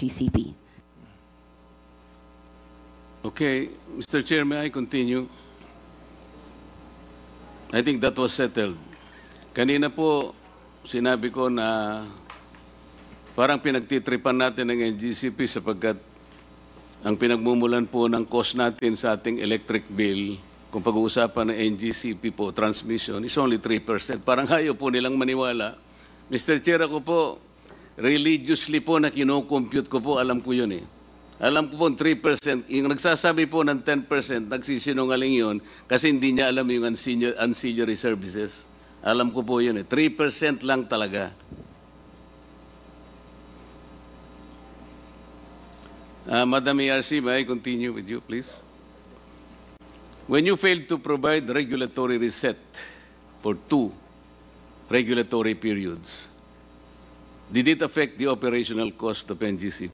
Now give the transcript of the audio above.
NGCP. Okay, Mr. Chair, may I continue? I think that was settled. Kanina po, sinabi ko na parang pinagtitripan natin ng NGCP sapagkat ang pinagmumulan po ng cost natin sa ating electric bill, kung pag-uusapan ng NGCP po, transmission, is only 3%. Parang ayaw po nilang maniwala. Mr. Chair, ako po, religiously po na kinocompute ko po, alam ko yun eh. Alam ko po 3%, yung nagsasabi po ng 10%, nagsisinungaling yun kasi hindi niya alam yung ancillary services. Alam ko po yun eh, 3% lang talaga. Madam ERC, may I continue with you, please? When you failed to provide regulatory reset for 2 regulatory periods, did it affect the operational cost of NGCP?